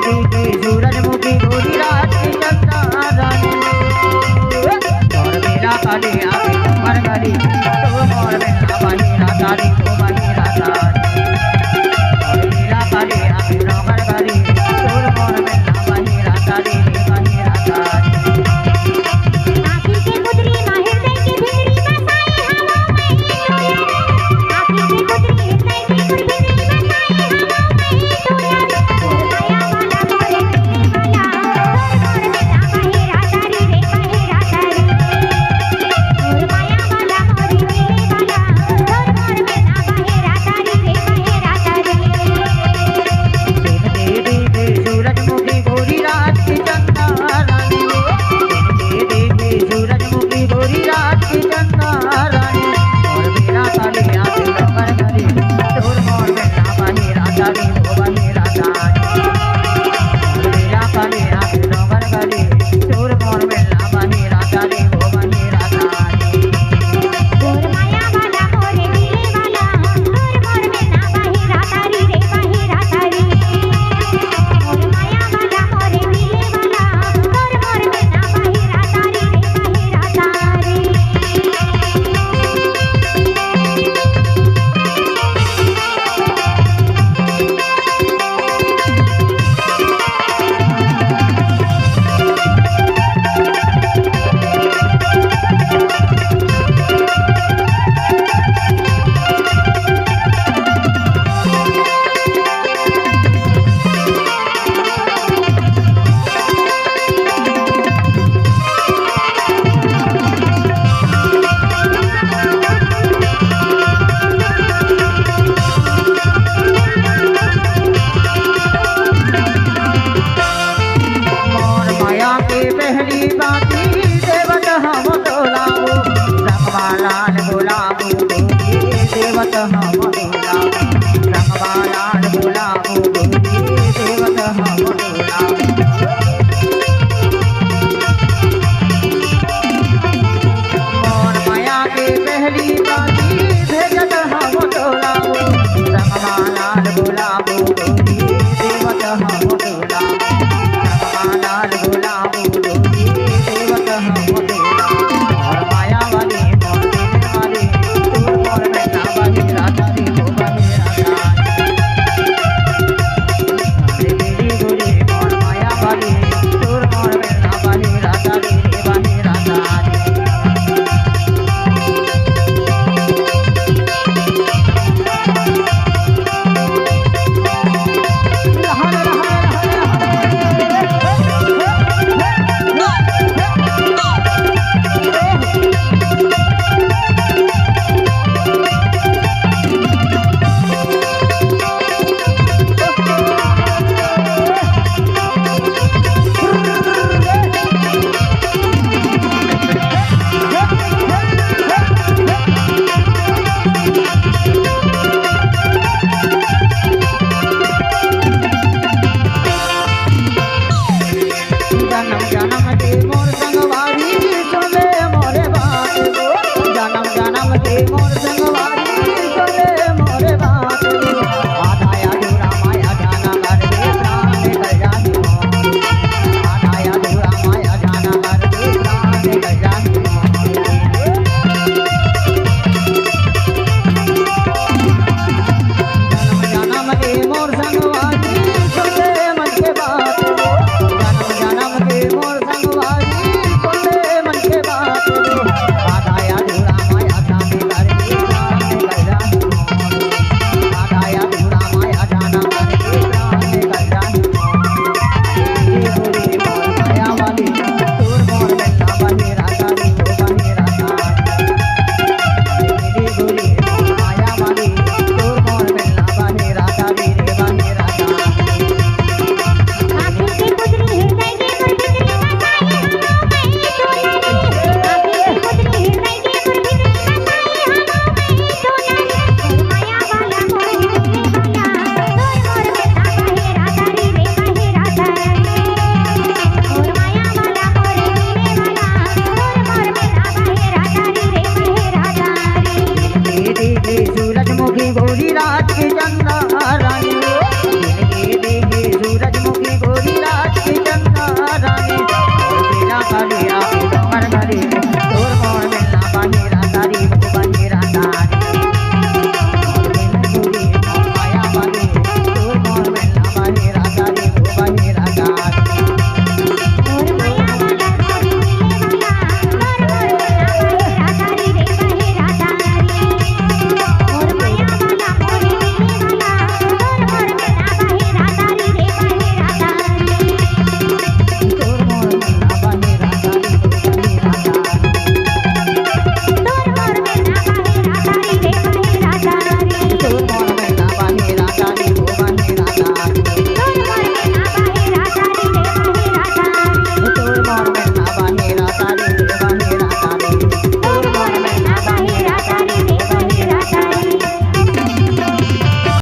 सूरजमुखी गोरी रात की चंदा रानी और मेरा काले आगे मर गली तो मोर में ना बहिरा तारी तो बहिरा तारी और मेरा काले आगे मर गली तो मोर में ना बहिरा तारी बहिरा तारी आखी के कुदरी माहिर दे के भिरी बसाई हवा में आखी के कुदरी दे के भिरी बसाई हवा में माया वाला मोरे वाला मोर में ना बहिरा तारी रे बहिरा तारी माया वाला मोरे वाला मोर में ना बहिरा तारी रे बहिरा तारी सूरजमुखी गोरी रात की चंदा रानी सूरजमुखी गोरी रात की चंदा रानी और मेरा काले आगे मर गली तोर मोर में ना बहिरा तारी तो बहिरा तारी और मेरा काले आगे मर गली तोर मोर में ना बहिरा तारी तो बहिरा तारी गोर माया वाला मोरे दिले वाला गोर मोर में ना बहिरा तारी रे बहिरा तारी गोर माया वाला मोरे दिले वाला गोर मोर में ना बहिरा तारी रे बहिरा तारी मोर माया के पहली बाती देवत हम डोलाबो रंगवालाल बोलाबो देवत हम डोलाबो रंगवालाल बोलाबो देवत हम डोलाबो मोर माया के पहली बाती भेजत हम डोलाबो रंगवालाल बोलाबो देवत हम डोलाबो